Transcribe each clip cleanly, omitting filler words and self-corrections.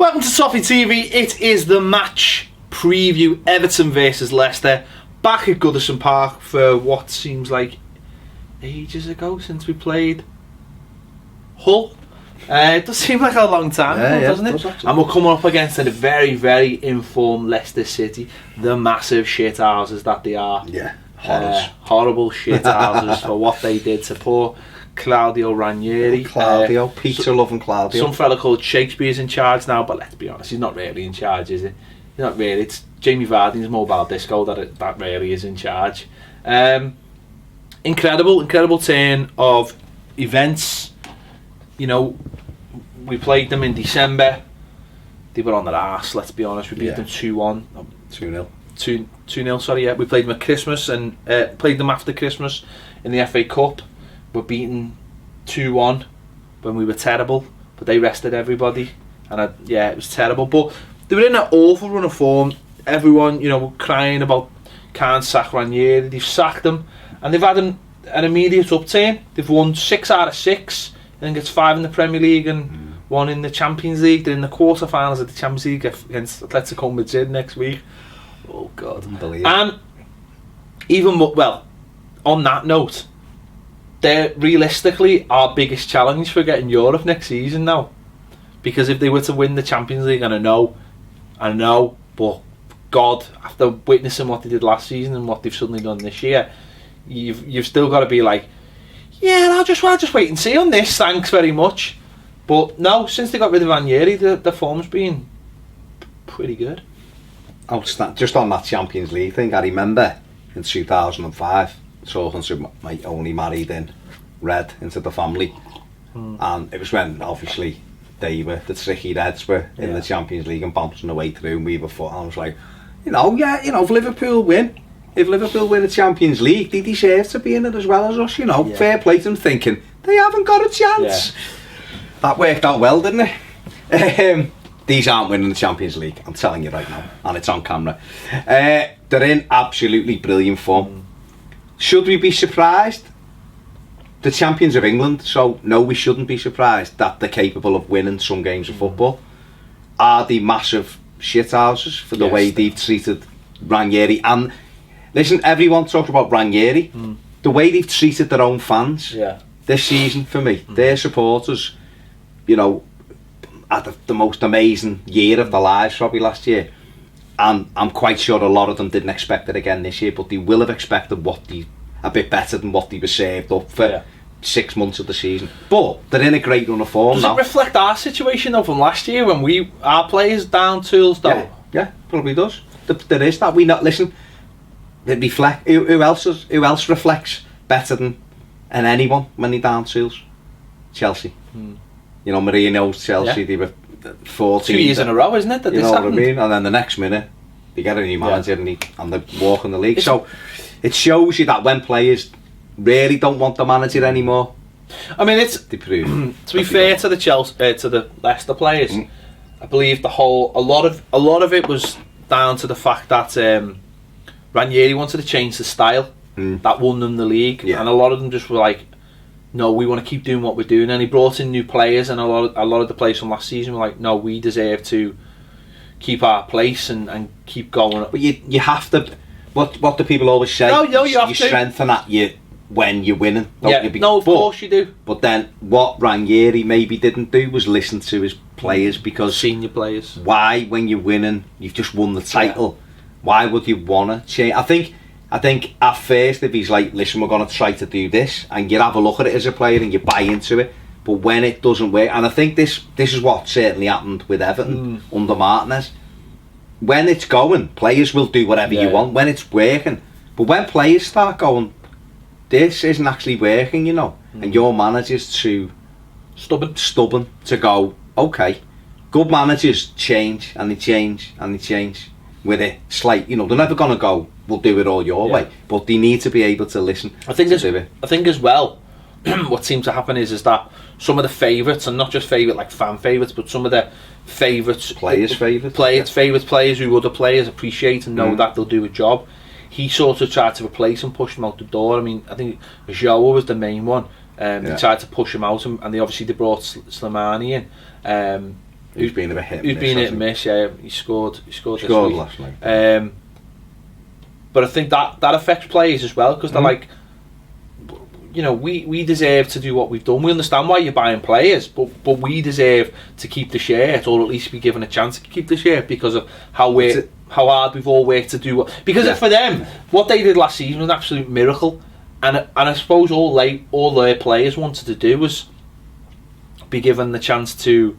Welcome to Toffee TV. It is the match preview, Everton versus Leicester. Back at Goodison Park for what seems like ages ago since we played Hull. It does seem like a long time ago, doesn't it? And we're coming up against a very, very informed Leicester City, the massive shit houses that they are. Yeah, horrible shit houses for what they did to poor Claudio Ranieri. Pizza loving Claudio. Some fella called Shakespeare's in charge now, but let's be honest, he's not really in charge, is he? He's not really. It's Jamie Vardy's mobile disco that really is in charge. Incredible turn of events. You know, we played them in December. They were on their arse, let's be honest. We beat them 2-1. 2-0. 2-0, sorry, yeah. We played them at Christmas and played them after Christmas in the FA Cup. We're beaten 2-1 when we were terrible, but they rested everybody, and it was terrible. But they were in an awful run of form. Everyone, crying about can't sack Ranieri. They've sacked him, and they've had an immediate upturn. They've won 6 out of 6. I think it's 5 in the Premier League and 1 in the Champions League. They're in the quarterfinals of the Champions League against Atletico Madrid next week. Oh God! And even on that note, they're realistically our biggest challenge for getting Europe next season now, because if they were to win the Champions League, and I know, but God, after witnessing what they did last season and what they've suddenly done this year, you've still got to be like, yeah, I'll just wait and see on this. Thanks very much. But no, since they got rid of Ranieri, the form's been pretty good. Just on that Champions League thing, I remember in 2005 talking to my only married in Red into the family, and it was when obviously the tricky Reds were in the Champions League and bouncing the way through, and we were and I was like, if Liverpool win the Champions League, they deserve to be in it as well as us, fair play to them, thinking they haven't got a chance. That worked out well, didn't it? These aren't winning the Champions League, I'm telling you right now, and it's on camera. They're in absolutely brilliant form. Should we be surprised? The champions of England, so no, we shouldn't be surprised that they're capable of winning some games of football. Are they massive shithouses for the way they've treated Ranieri? And listen, everyone talks about Ranieri. The way they've treated their own fans this season, for me, their supporters, had the most amazing year of their lives probably last year. And I'm quite sure a lot of them didn't expect it again this year, but they will have expected a bit better than what they were saved up for 6 months of the season. But they're in a great run of form now. Does it reflect our situation though from last year when our players down tools though? Yeah, probably does. There is that. Listen, they reflect. Who else reflects better than anyone when they down tools? Chelsea. Mourinho's Chelsea. They were 14. 2 years in a row, isn't it? That you know what I mean? And then the next minute, they get a new manager and they walk in the league. So it shows you that when players really don't want the manager anymore. I mean, to be fair to the Leicester players, I believe a lot of it was down to the fact that Ranieri wanted to change the style that won them the league, and a lot of them just were like, no, we want to keep doing what we're doing. And he brought in new players, and a lot of the players from last season were like, no, we deserve to keep our place and keep going. But you have to. What do people always say? No, you have to. Strengthen at you when you're winning. Of course you do. But then what Ranieri maybe didn't do was listen to his players, because senior players. Why, when you're winning, you've just won the title? Why would you wanna change? I think at first, if he's like, listen, we're going to try to do this, and you have a look at it as a player and you buy into it, but when it doesn't work, and I think this is what certainly happened with Everton under Martinez. When it's going, players will do whatever you want when it's working. But when players start going, this isn't actually working, and your manager's too stubborn to go, okay, good managers change and they change and they change with it slight, they're never going to go, we'll do it all your way, but they need to be able to listen. I think as well, what seems to happen is that some of the favourites, and not just favourite like fan favourites, but some of the favourites, players who other players appreciate and know that they'll do a job, he sort of tried to replace and push them out the door. I mean, I think Joao was the main one. They tried to push him out, and they brought Slimani in. Who's been a bit hit and Who's miss, been hit and miss, yeah. He scored this week. Last night. But I think that affects players as well, because they're like, you know, we deserve to do what we've done. We understand why you're buying players, but we deserve to keep the shirt, or at least be given a chance to keep the shirt, because of how hard we've all worked to do what. Because for them, what they did last season was an absolute miracle, and I suppose all their players wanted to do was be given the chance to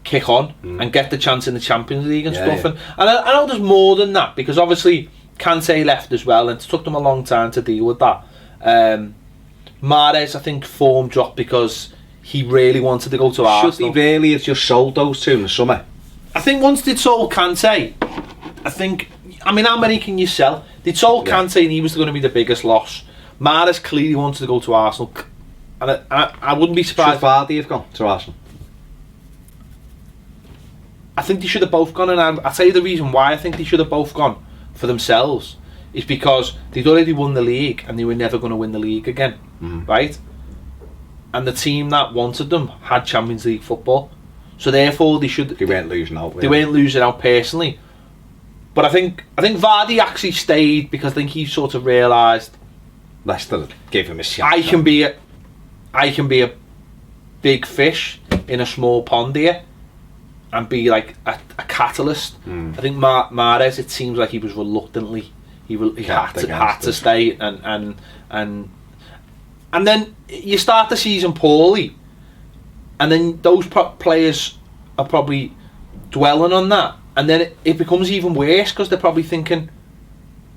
kick on and get the chance in the Champions League and stuff. Yeah. And I know there's more than that, because obviously Kante left as well, and it took them a long time to deal with that. Mahrez, I think, form dropped because he really wanted to go to Arsenal. Should he really have just sold those two in the summer? I think once they'd sold Kante, how many can you sell? They'd sold Kante and he was going to be the biggest loss. Mahrez clearly wanted to go to Arsenal, and I wouldn't be surprised. Should Vardy have gone to Arsenal? I think they should have both gone, and I'll tell you the reason why I think they should have both gone for themselves is because they'd already won the league and they were never going to win the league again, right? And the team that wanted them had Champions League football, so therefore they weren't losing out. They weren't losing out personally, but I think Vardy actually stayed because I think he sort of realised Leicester gave him a chance. I can be a big fish in a small pond here, and be like a catalyst. I think Mahrez, it seems like he was reluctantly he had to stay, and then you start the season poorly, and then those players are probably dwelling on that, and then it becomes even worse because they're probably thinking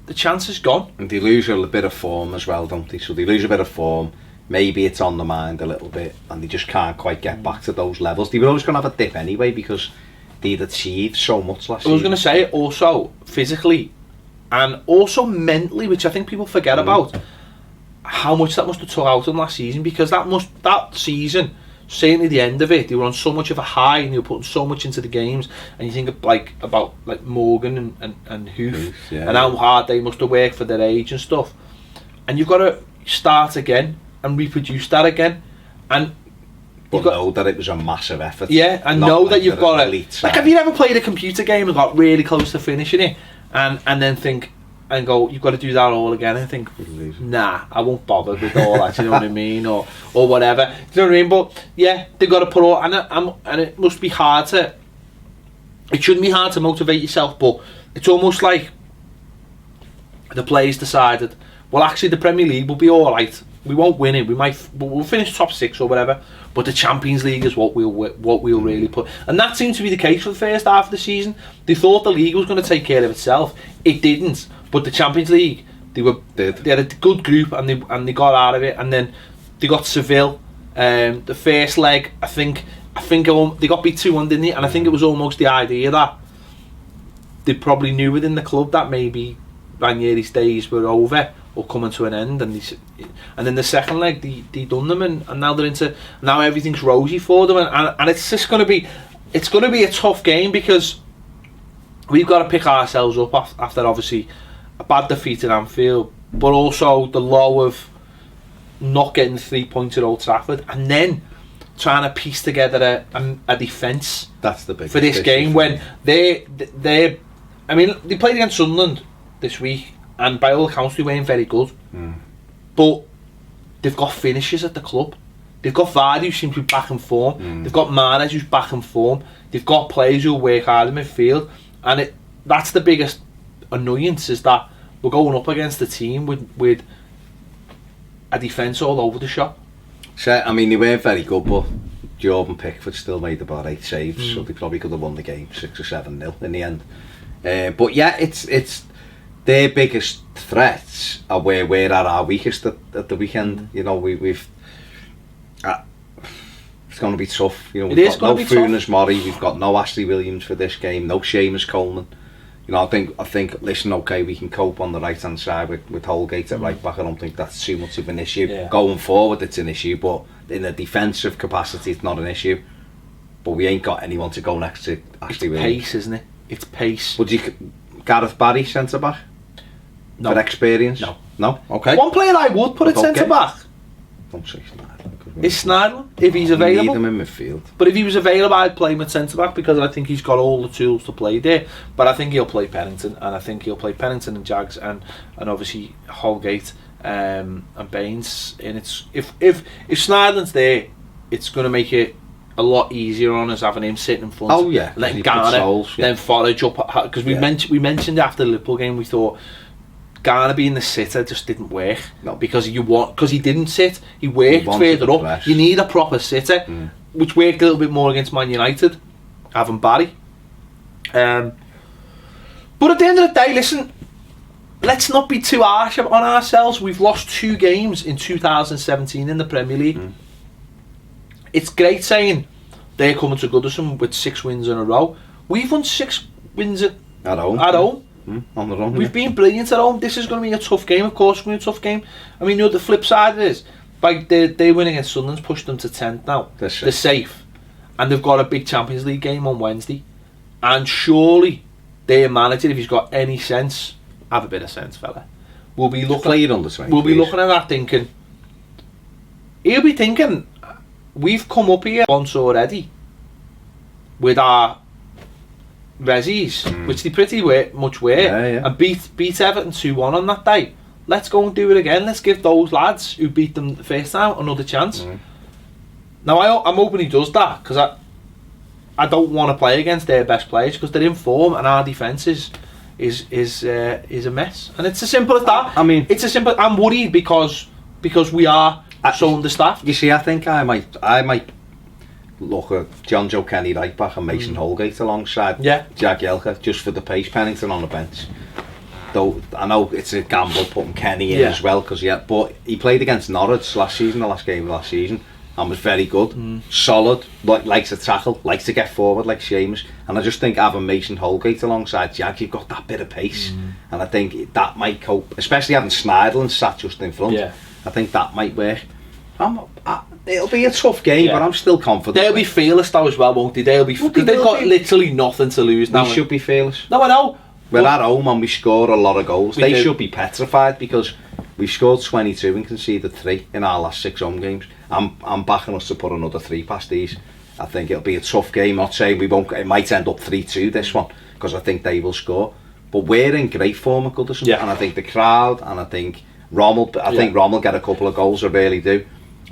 the chance is gone. And they lose a bit of form as well, don't they? So they lose a bit of form. Maybe it's on the mind a little bit, and they just can't quite get back to those levels. They were always going to have a dip anyway, because they'd achieved so much last season. I was going to say, also physically and also mentally, which I think people forget about, how much that must have took out of them last season, because that season, certainly the end of it, they were on so much of a high and they were putting so much into the games, and you think about Morgan and Hoof, and how hard they must have worked for their age and stuff, and you've got to start again and reproduce that again, and know that it was a massive effort. Yeah, and know that you've got to, have you ever played a computer game and got really close to finishing it, and then think and go, you've got to do that all again, and think, nah, I won't bother with all that, you know what I mean, or whatever, you know what I mean? But yeah, they've got to put all, and it must be hard to, it shouldn't be hard to motivate yourself, but it's almost like the players decided, well, actually the Premier League will be alright. We won't win it. We'll finish top 6 or whatever. But the Champions League is what we'll really put. And that seemed to be the case for the first half of the season. They thought the league was going to take care of itself. It didn't. But the Champions League, they had a good group, and they got out of it. And then they got Seville. The first leg, I think they got beat 2-1, didn't they? And I think it was almost the idea that they probably knew within the club that maybe Ranieri's days were over or coming to an end, and then the second leg they done them, and now they're now everything's rosy for them, and it's just going to be a tough game, because we've got to pick ourselves up after obviously a bad defeat at Anfield, but also the low of not getting 3 points at Old Trafford, and then trying to piece together a defence. That's the big for this game, when they played against Sunderland this week, and by all accounts they weren't very good, but they've got finishers at the club. They've got Vardy, who seems to be back in form. They've got Mahrez, who's back in form. They've got players who work hard in midfield, and that's the biggest annoyance, is that we're going up against a team with a defence all over the shop. So, I mean, they weren't very good, but Jordan Pickford still made about 8 saves, so they probably could have won the game 6 or 7-0 in the end. But yeah, it's their biggest threats are where we're at our weakest at the weekend. You know, we've it's going to be tough. You know, we've got no Funes Mori, we've got no Ashley Williams for this game, no Seamus Coleman. You know, I think. Listen, okay, we can cope on the right hand side with Holgate at right back. I don't think that's too much of an issue. Yeah. Going forward, it's an issue, but in a defensive capacity, it's not an issue. But we ain't got anyone to go next to Ashley Williams. Pace, isn't it? It's pace. Would you Gareth Barry centre back? No. For experience? No. No? Okay. One player I would put at centre back Don't say Sneijder. Is Sneijder, if he's You available? need him in midfield. But if he was available, I'd play him at centre-back because I think he's got all the tools to play there. But I think he'll play Pennington, and I think he'll play Pennington and Jags, and obviously Holgate and Baines. And it's if Sneijder's there, it's going to make it a lot easier on us having him sitting in front. Oh yeah, letting Garner then Forage up, because we mentioned after the Liverpool game, we thought Garner being the sitter just didn't work. No. Because he didn't sit, he worked further up. Press. You need a proper sitter, which worked a little bit more against Man United, having Barry. But at the end of the day, listen, let's not be too harsh on ourselves. We've lost 2 games in 2017 in the Premier League. It's great saying they're coming to Goodison with 6 wins in a row. We've won 6 wins at home. On the run. We've been brilliant at home. This is going to be a tough game, of course. It's going to be a tough game. I mean, the flip side of it is, by they win against Sunderland's pushed them to 10th now. They're safe. And they've got a big Champions League game on Wednesday. And surely their manager, if he's got any sense, have a bit of sense, fella, we'll be looking at that thinking, he'll be thinking, we've come up here once already with our Rezzies, which they pretty much were, and beat Everton 2-1 on that day. Let's go and do it again. Let's give those lads who beat them the first time another chance. Now I'm hoping he does that, because I don't want to play against their best players, because they're in form and our defence is a mess. And it's as simple as that. I mean, I'm worried because we are so understaffed. You see, I think I might look at John Joe Kenny right back and Mason Holgate alongside Jagielka, just for the pace. Pennington on the bench. Though I know it's a gamble putting Kenny in as well, but he played against Norwich last season, the last game of last season, and was very good, solid, likes to tackle, likes to get forward like Seamus. And I just think having Mason Holgate alongside Jag, you've got that bit of pace, and I think that might cope, especially having Sneijder sat just in front. I think that might work. It'll be a tough game, but I'm still confident. They'll be fearless though as well, won't they? They'll be, because they've got literally nothing to lose now. We should be fearless. No, I know. We're at home and we score a lot of goals. They should be petrified, because we've scored 22 and conceded 3 in our last 6 home games. I'm backing us to put another 3 past these. I think it'll be a tough game. Not saying we won't. It might end up 3-2 this one, because I think they will score. But we're in great form at Goodison, and I think the crowd, and I think Rommel. I think Rommel get a couple of goals. I really do.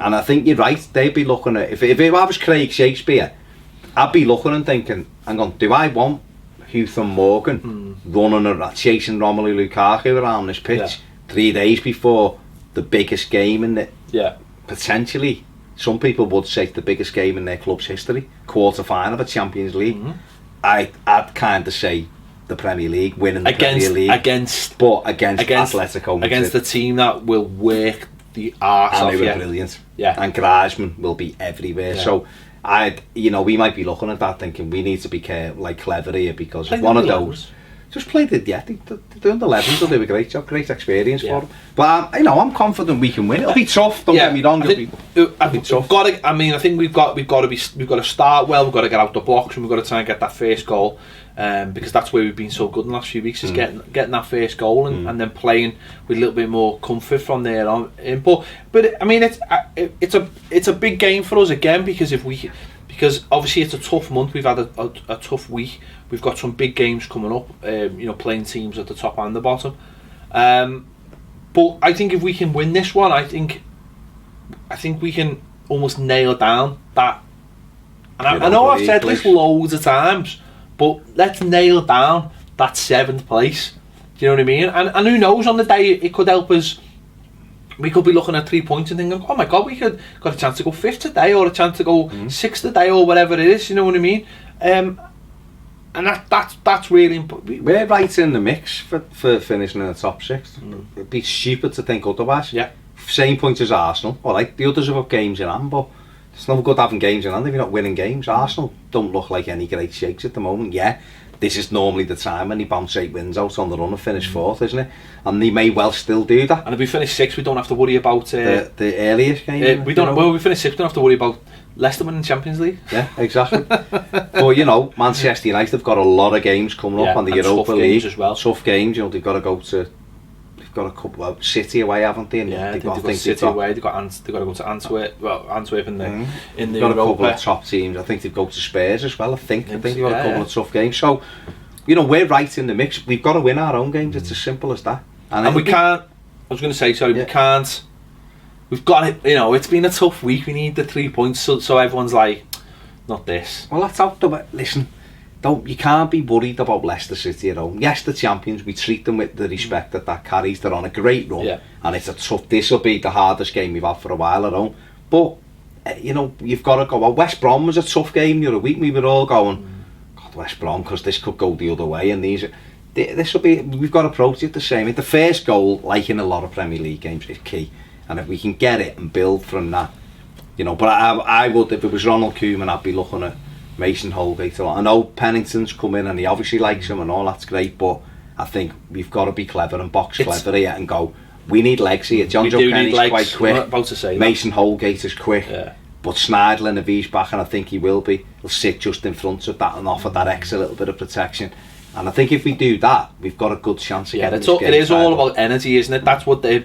And I think you're right, they'd be looking at, if I was Craig Shakespeare, I'd be looking and thinking, hang on, do I want Huth and Morgan running, chasing Romelu Lukaku around this pitch 3 days before the biggest game in the, potentially, some people would say the biggest game in their club's history, quarter-final of a Champions League. I'd kind of say the Premier League, winning the Premier League. Against Atletico Madrid. Against the team that will work the arse off. And they were brilliant. And Griezmann will be everywhere. So we might be looking at that thinking we need to be clever here, because if one of those just play the under 11s will do a great job, great experience for them. But I'm confident we can win. It'll be tough. Don't get me wrong. It'll be tough. I think we've got to start well. We've got to get out the blocks, and we've got to try and get that first goal. Because that's where we've been so good in the last few weeks, is getting that first goal and then playing with a little bit more comfort from there on in. But I mean, it's a big game for us again, because obviously it's a tough month. We've had a tough week. We've got some big games coming up. Playing teams at the top and the bottom. But I think if we can win this one, I think we can almost nail down that. And I know I've said this loads of times, but let's nail down that 7th place. Do you know what I mean? And who knows, on the day it could help us. We could be looking at 3 points and thinking, oh my God, we got a chance to go 5th today, or a chance to go 6th today, or whatever it is. You know what I mean? And that's really important. We're right in the mix for finishing in the top 6. It'd be stupid to think otherwise. Same points as Arsenal. All right, the others have got games in hand, but it's no good having games in hand if you're not winning games. Arsenal don't look like any great shakes at the moment. This is normally the time when they bounce 8 wins out on the run and finish 4th, isn't it? And they may well still do that. And if we finish 6th, we don't have to worry about the earliest game. Well, we finish 6th, we don't have to worry about Leicester winning Champions League. Yeah, exactly. But Manchester United have got a lot of games coming up on the Europa League as well. Tough games. They've got to go to they've got a couple of City away, haven't they? And Yeah, they've got City away. They've got to go to Antwerp. Well, Antwerp in the got Europa. a couple of top teams. I think they've got to Spurs as well. I think they've got a couple of tough games. So, you know, we're right in the mix. We've got to win our own games. It's as simple as that. And we can't. I was going to say, sorry, we can't. We've got it. You know, it's been a tough week. We need the 3 points, so everyone's like, not this. Well, that's out the way. Listen, you can't be worried about Leicester City at home. Yes, the champions. We treat them with the respect that carries. They're on a great run, and it's a tough. This will be the hardest game we've had for a while at home. But you know, you've got to go. Well, West Brom was a tough game the other week. We were all going, God, West Brom, because this could go the other way. And this will be. We've got to approach it the same. The first goal, like in a lot of Premier League games, is key. And if we can get it and build from that, you know. But I would, if it was Ronald Koeman, I'd be looking at Mason Holgate a lot. I know Pennington's come in and he obviously likes him and all, that's great, but I think we've got to be clever and box clever here and go, we need legs here. John Joe Kenny's quite quick. I'm about to say Mason Holgate is quick, but Schneidlin, if he's back, and I think he will be, he'll sit just in front of that and offer that extra little bit of protection. And I think if we do that, we've got a good chance of getting this game. It is all about energy, isn't it? That's what they're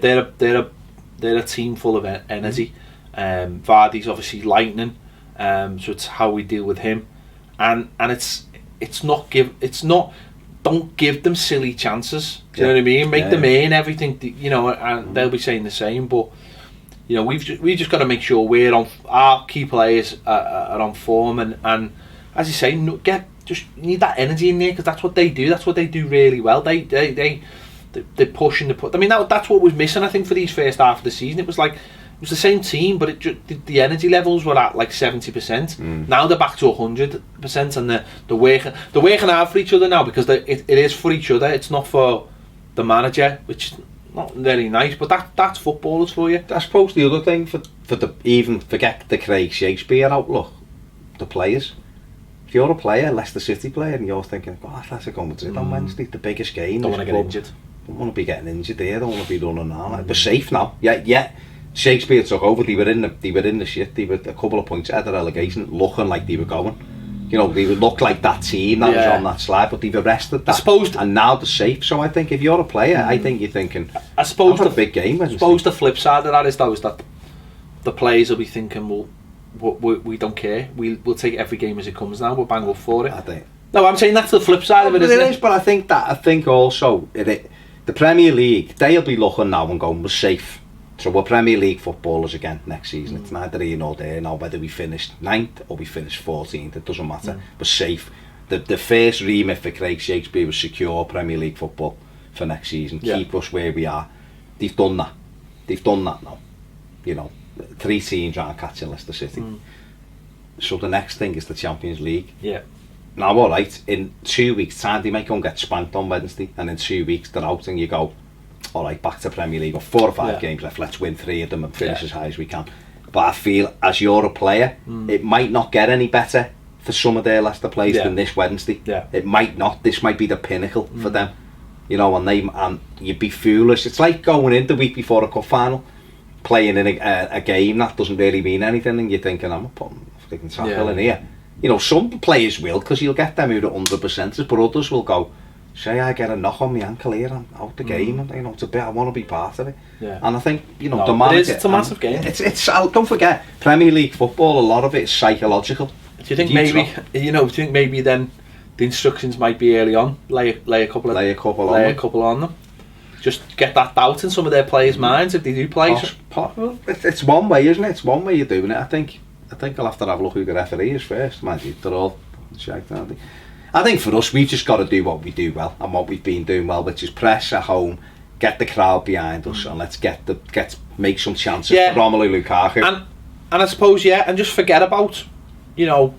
a team full of energy. Vardy's obviously lightning, so it's how we deal with him, and it's not don't give them silly chances. Do you know what I mean? Make them earn everything, you know, and they'll be saying the same. But you know, we just got to make sure our key players are on form, and as you say, you need that energy in there, because that's what they do. That's what they do really well. They push and they put. I mean, that's what was missing, I think, for these first half of the season. It was the same team, but the energy levels were at like 70%. Now they're back to 100%, and they're working hard for each other now, because it is for each other. It's not for the manager, which is not very nice. But that's footballers for you. I suppose the other thing forget the Craig Shakespeare outlook, the players. If you're a player, Leicester City player, and you're thinking, God, Atletico Madrid on Wednesday, the biggest game. Don't want to get injured. Don't want to be getting injured there. Don't want to be running around. We're safe now. Yeah. Shakespeare took over. They were in the shit. They were a couple of points ahead of relegation, looking like they were going. You know, they would look like that team that was on that slide, but they've arrested that. And now they're safe. So I think if you're a player, I think you're thinking, I suppose the big game. I suppose the flip side of that is that the players will be thinking, well, we don't care. We'll take every game as it comes now. We'll bang up for it. I think. No, I'm saying that's the flip side of it, isn't it? It is, but I think also the Premier League, they'll be looking now and going, we're safe. So we're Premier League footballers again next season. It's neither here nor there now, whether we finished 9th or we finished 14th, it doesn't matter. We're safe. The first remit for Craig Shakespeare was secure Premier League football for next season. Keep us where we are. They've done that now. You know, 3 teams aren't catching Leicester City. So the next thing is the Champions League. Yeah. Now, alright, in 2 weeks' time, they might go and get spanked on Wednesday, and in 2 weeks they're out and you go, alright, back to Premier League, or 4 or 5 games left, let's win 3 of them and finish as high as we can. But I feel, as you're a player, it might not get any better for some of their Leicester players than this Wednesday. It might not. This might be the pinnacle for them. You know, and you'd be foolish. It's like going in the week before a cup final, playing in a game that doesn't really mean anything, and you're thinking, I'm putting a freaking tackle in here. You know, some players will, because you'll get them who are 100%, but others will go, say I get a knock on my ankle here, I'm out the game, and you know, it's a bit, I want to be part of it. And I think, you know, the manager, it's a massive game. It's don't forget, Premier League football, a lot of it is psychological. Do you think maybe then the instructions might be early on, lay a couple on them, just get that doubt in some of their players' minds if they do play. It's one way, isn't it? It's one way you're doing it. I think I'll have to have a look who the referee is first. Mind you, they're all shacked, aren't they? I think for us, we've just got to do what we do well and what we've been doing well, which is press at home, get the crowd behind us, and let's make some chances for Romelu Lukaku. And I suppose, and just forget about, you know,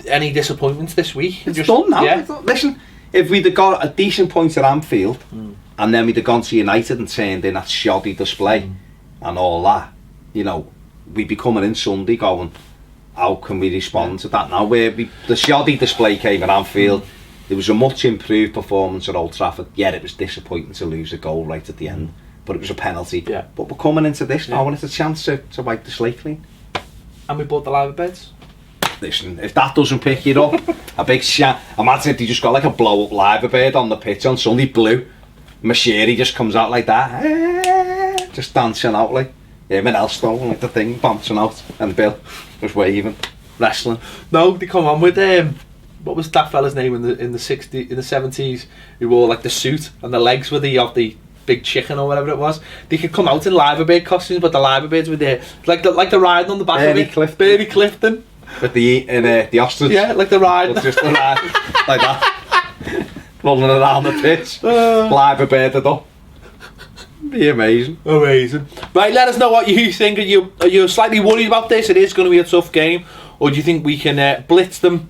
any disappointments this week. It's done now. Listen, if we'd have got a decent point at Anfield, and then we'd have gone to United and turned in that shoddy display and all that, you know, we'd be coming in Sunday going, how can we respond to that now? Where the shoddy display came at Anfield, there was a much improved performance at Old Trafford. Yeah, it was disappointing to lose a goal right at the end, but it was a penalty. But we're coming into this now, and it's a chance to wipe the slate clean. And we bought the live beds. Listen, if that doesn't pick it up, a big shot. Imagine if they just got like a blow-up live bird on the pitch on Sunday, blue. Mashiri just comes out like that, just dancing out like him and Elstone, like the thing bouncing out, and Bill was waving, wrestling. No, they come on with what was that fella's name in the 70s who wore like the suit and the legs were of the big chicken or whatever it was. They could come out in Liverbird costumes, but the Liverbirds were there like the riding on the back Bernie of it. Clifton. Bernie Clifton. With the ostrich. Yeah, like the ride. Just the ride, like that. Rolling around the pitch. Liverbird up. Be amazing. Amazing. Right, let us know what you think. Are you slightly worried about this? It is going to be a tough game. Or do you think we can blitz them,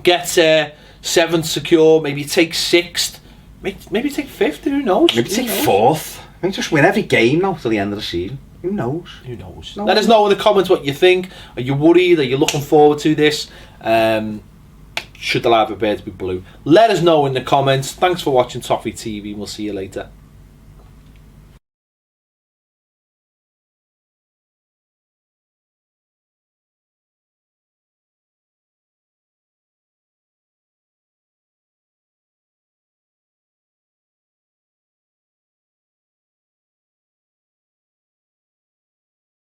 get 7th secure, maybe take 6th, maybe take 5th, who knows? Maybe take 4th. I think just win every game now till the end of the season. Who knows? Who knows? No. Let us know in the comments what you think. Are you worried? Are you looking forward to this? Should the Liverbirds be blue? Let us know in the comments. Thanks for watching Toffee TV. We'll see you later.